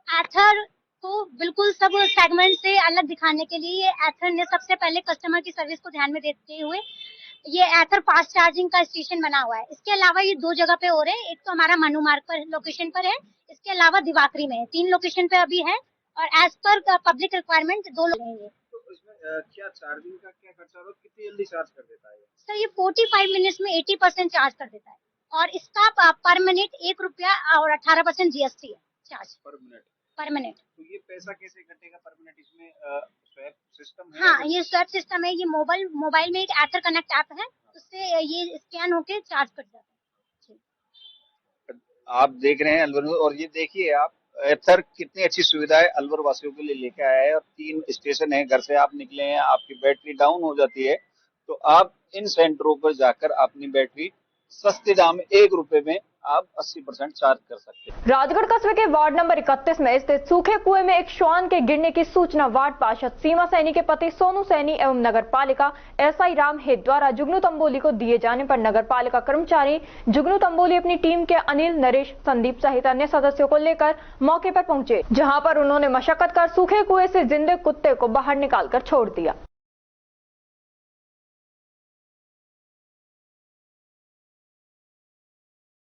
एथर को बिल्कुल सब सेगमेंट से अलग दिखाने के लिए ये एथर ने सबसे पहले कस्टमर की सर्विस को ध्यान में देते हुए ये एथर फास्ट चार्जिंग का स्टेशन बना हुआ है। इसके अलावा ये 2 जगह पे हो रहे हैं। एक तो हमारा मनु मार्ग पर लोकेशन पर है, इसके अलावा दिवाकरी में है। 3 लोकेशन पे अभी है और एज पर पब्लिक रिक्वायरमेंट 2 लोग रहेंगे। तो इसमें क्या चार्जिंग का क्या खर्चा और कितनी जल्दी चार्ज कर देता है? सर ये 45 मिनट्स में 80% चार्ज कर देता है और इसका पर मिनट ₹1 और 18% GST है चार्ज पर मिनट। तो ये पैसा कैसे कटेगा पर मिनट? इसमें स्वैप सिस्टम है? हाँ, ये स्वैप सिस्टम है। ये मोबाइल में एक एथर कनेक्ट ऐप है, उससे ये स्कैन होके चार्ज कर जाता है। आप देख रहे हैं अलवर में, और ये देखिए आप एथर कितनी अच्छी सुविधा है अलवर वासियों के लिए लेके आया है। और 3 स्टेशन है, घर से आप निकले हैं, आपकी बैटरी डाउन हो जाती है तो आप इन सेंटरों पर जाकर अपनी बैटरी सस्ते दाम में ₹1 में आप 80% चार्ज कर सकते हैं। राजगढ़ कस्बे के वार्ड नंबर 31 में स्थित सूखे कुएं में एक श्वान के गिरने की सूचना वार्ड पार्षद सीमा सैनी के पति सोनू सैनी एवं नगर पालिका SI राम हेत द्वारा जुगनू तंबोली को दिए जाने पर नगर पालिका कर्मचारी जुगनू तंबोली अपनी टीम के अनिल, नरेश, संदीप सहित अन्य सदस्यों को लेकर मौके पर पहुंचे, जहां पर उन्होंने मशक्कत कर सूखे कुएं से जिंदे कुत्ते को बाहर निकालकर छोड़ दिया।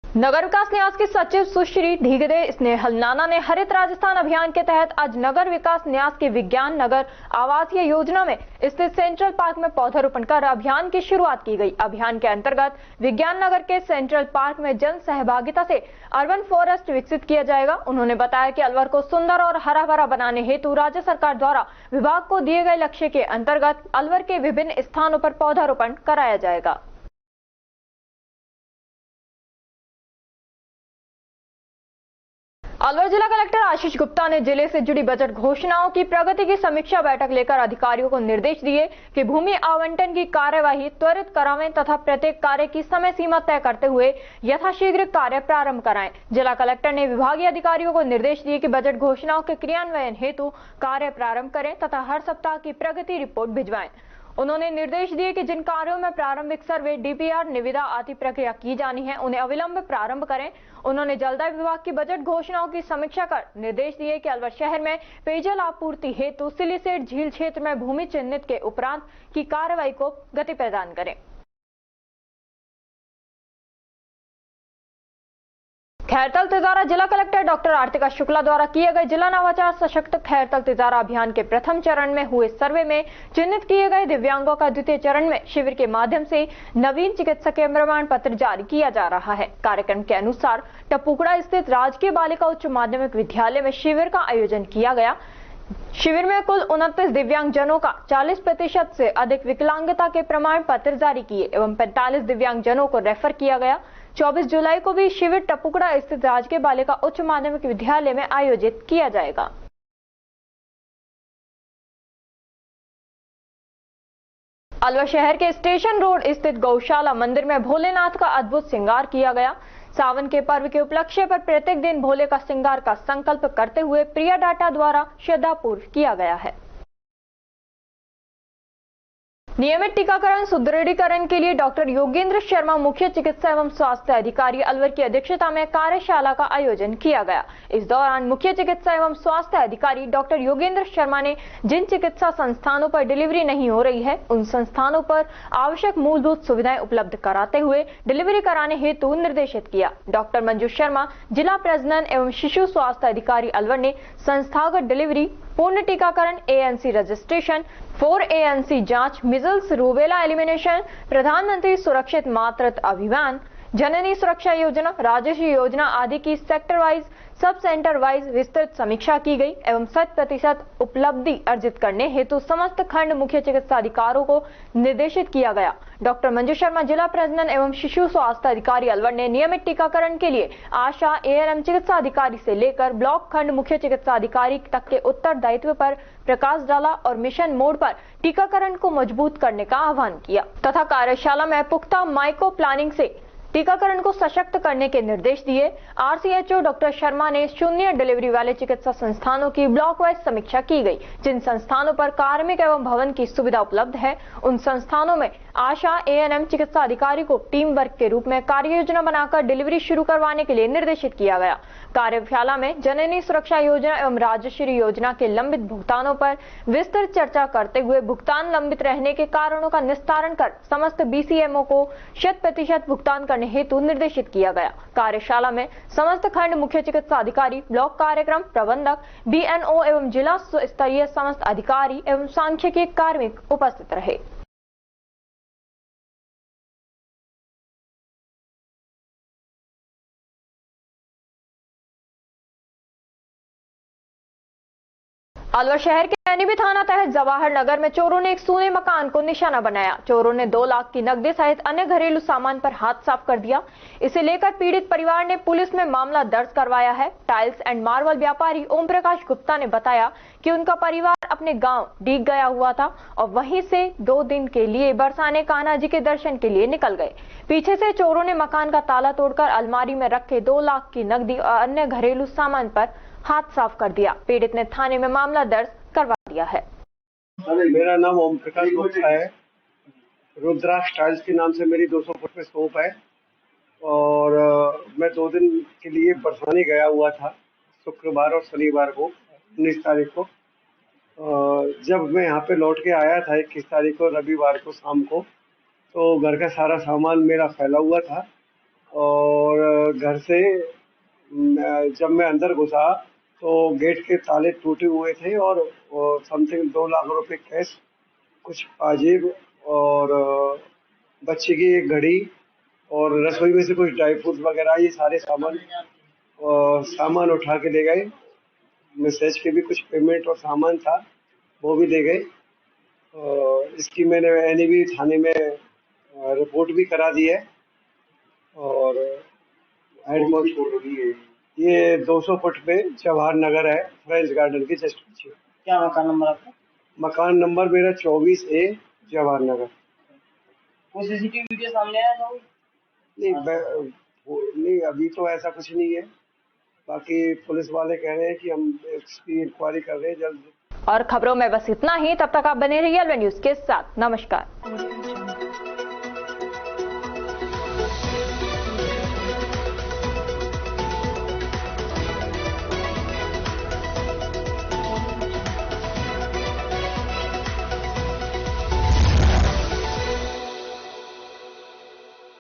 नगर विकास न्यास की सचिव सुश्री ढीगदे स्नेहल नाना ने हरित राजस्थान अभियान के तहत आज नगर विकास न्यास की विज्ञान नगर आवासीय योजना में स्थित सेंट्रल पार्क में पौधारोपण कर अभियान की शुरुआत की गई। अभियान के अंतर्गत विज्ञान नगर के सेंट्रल पार्क में जन सहभागिता से अर्बन फॉरेस्ट विकसित किया जाएगा। उन्होंने बताया कि अलवर को सुंदर और हरा भरा बनाने हेतु राज्य सरकार द्वारा विभाग को दिए गए लक्ष्य के अंतर्गत अलवर के विभिन्न स्थानों पर पौधारोपण कराया जाएगा। अलवर जिला कलेक्टर आशीष गुप्ता ने जिले से जुड़ी बजट घोषणाओं की प्रगति की समीक्षा बैठक लेकर अधिकारियों को निर्देश दिए कि भूमि आवंटन की कार्यवाही त्वरित करावें तथा प्रत्येक कार्य की समय सीमा तय करते हुए यथाशीघ्र कार्य प्रारंभ कराएं। जिला कलेक्टर ने विभागीय अधिकारियों को निर्देश दिए कि बजट घोषणाओं के क्रियान्वयन हेतु कार्य प्रारंभ करें तथा हर सप्ताह की प्रगति रिपोर्ट भिजवाएं। उन्होंने निर्देश दिए कि जिन कार्यों में प्रारंभिक सर्वे, DPR, निविदा आदि प्रक्रिया की जानी है उन्हें अविलंब प्रारंभ करें। उन्होंने जलदाय विभाग की बजट घोषणाओं की समीक्षा कर निर्देश दिए कि अलवर शहर में पेयजल आपूर्ति हेतु सिलीसेट झील क्षेत्र में भूमि चिन्हित के उपरांत की कार्रवाई को गति प्रदान करें। खैरतल तिजारा जिला कलेक्टर डॉक्टर आर्तिका शुक्ला द्वारा किए गए जिला नवाचार सशक्त खैरतल तिजारा अभियान के प्रथम चरण में हुए सर्वे में चिन्हित किए गए दिव्यांगों का द्वितीय चरण में शिविर के माध्यम से नवीन चिकित्सक प्रमाण पत्र जारी किया जा रहा है। कार्यक्रम के अनुसार टपुकड़ा स्थित राजकीय बालिका उच्च माध्यमिक विद्यालय में शिविर का आयोजन किया गया। शिविर में कुल 29 दिव्यांगजनों का 40% से अधिक विकलांगता के प्रमाण पत्र जारी किए एवं 45 दिव्यांगजनों को रेफर किया गया। 24 जुलाई को भी शिविर टपुकड़ा स्थित राजकीय बालिका उच्च माध्यमिक विद्यालय में आयोजित किया जाएगा। अलवर शहर के स्टेशन रोड स्थित गौशाला मंदिर में भोलेनाथ का अद्भुत श्रृंगार किया गया। सावन के पर्व के उपलक्ष्य पर प्रत्येक दिन भोले का श्रृंगार का संकल्प करते हुए प्रिया डाटा द्वारा श्रद्धापूर्व किया गया है। नियमित टीकाकरण सुदृढ़ीकरण के लिए डॉक्टर योगेंद्र शर्मा मुख्य चिकित्सा एवं स्वास्थ्य अधिकारी अलवर की अध्यक्षता में कार्यशाला का आयोजन किया गया। इस दौरान मुख्य चिकित्सा एवं स्वास्थ्य अधिकारी डॉक्टर योगेंद्र शर्मा ने जिन चिकित्सा संस्थानों पर डिलीवरी नहीं हो रही है उन संस्थानों पर आवश्यक मूलभूत सुविधाएं उपलब्ध कराते हुए डिलीवरी कराने हेतु निर्देशित किया। डॉक्टर मंजू शर्मा जिला प्रजनन एवं शिशु स्वास्थ्य अधिकारी अलवर ने संस्थागत डिलीवरी, पूर्ण टीकाकरण, ANC रजिस्ट्रेशन, 4 ANC जांच, मिजल्स रूबेला एलिमिनेशन, प्रधानमंत्री सुरक्षित मातृत्व अभियान, जननी सुरक्षा योजना, राजश्री योजना आदि की sector wise sub centre wise विस्तृत समीक्षा की गई एवं 100% उपलब्धि अर्जित करने हेतु समस्त खंड मुख्य चिकित्सा अधिकारियों को निर्देशित किया गया। डॉक्टर मंजू शर्मा, जिला प्रजनन एवं शिशु स्वास्थ्य अधिकारी अलवर ने नियमित टीकाकरण के लिए आशा, एएनएम चिकित्सा अधिकारी से लेकर ब्लॉक खंड मुख्य चिकित्सा अधिकारी तक के उत्तरदायित्व पर प्रकाश डाला और मिशन मोड पर टीकाकरण को मजबूत करने का आह्वान किया तथा कार्यशाला में पुख्ता माइक्रो प्लानिंग से टीकाकरण को सशक्त करने के निर्देश दिए। आरसीएचओ डॉक्टर शर्मा ने शून्य डिलीवरी वाले चिकित्सा संस्थानों की ब्लॉक वाइज समीक्षा की गई। जिन संस्थानों पर कार्मिक एवं भवन की सुविधा उपलब्ध है उन संस्थानों में आशा, एएनएम चिकित्सा अधिकारी को टीम वर्क के रूप में कार्य योजना बनाकर डिलीवरी शुरू करवाने के लिए निर्देशित किया गया। कार्यशाला में जननी सुरक्षा योजना एवं राजश्री योजना के लंबित भुगतानों पर विस्तृत चर्चा करते हुए भुगतान लंबित रहने के कारणों का निस्तारण कर समस्त बीसीएमओ को 100% भुगतान करने हेतु निर्देशित किया गया। कार्यशाला में समस्त खंड मुख्य चिकित्सा अधिकारी, ब्लॉक कार्यक्रम प्रबंधक, बीएनओ एवं जिला स्तरीय समस्त अधिकारी एवं सांख्यिकी कार्मिक उपस्थित रहे। अलवर शहर के एनबी थाना तहत जवाहर नगर में चोरों ने एक सोने मकान को निशाना बनाया। चोरों ने 2 लाख की नकदी सहित अन्य घरेलू सामान पर हाथ साफ कर दिया। इसे लेकर पीड़ित परिवार ने पुलिस में मामला दर्ज करवाया है। टाइल्स एंड मार्बल व्यापारी ओम प्रकाश गुप्ता ने बताया कि उनका परिवार अपने गांव डीग गया हुआ था और वहीं से 2 दिन के लिए बरसाने कान्हा जी के दर्शन के लिए निकल गए। पीछे से चोरों ने मकान का ताला तोड़कर अलमारी में रखे 2 लाख की नकदी और अन्य घरेलू सामान पर हाथ साफ कर दिया। पीड़ित ने थाने में मामला दर्ज करवा दिया है। मेरा नाम ओम प्रकाश गुप्ता है। रुद्राक्ष टाइल्स के नाम से मेरी 200 फुट पे शॉप है और मैं 2 दिन के लिए बरसाने गया हुआ था, शुक्रवार और शनिवार को 19 तारीख को। जब मैं यहाँ पे लौट के आया था 21 तारीख को रविवार को शाम को, तो घर का सारा सामान मेरा फैला हुआ था और घर से जब मैं अंदर घुसा तो गेट के ताले टूटे हुए थे और समथिंग 2 लाख रुपए कैश, कुछ पाजेब और बच्चे की एक घड़ी और रसोई में से कुछ ड्राई फ्रूट वगैरह, ये सारे सामान उठा के ले गए। मैसेज के भी कुछ पेमेंट और सामान था वो भी ले गए। इसकी मैंने एनबी थाने में रिपोर्ट भी करा दी है और ये 200 फुट पे जवाहर नगर है, फ्रेंच गार्डन के जस्ट पीछे। क्या मकान नंबर आपका? मकान नंबर मेरा 24A जवाहर नगर। कोई सीसीटीवी वीडियो सामने आया था? नहीं, अभी तो ऐसा कुछ नहीं है। बाकी पुलिस वाले कह रहे हैं कि हम इसकी इंक्वायरी कर रहे हैं जल्द। और खबरों में बस इतना ही। तब तक आप बने रहिए अलवर न्यूज के साथ। नमस्कार।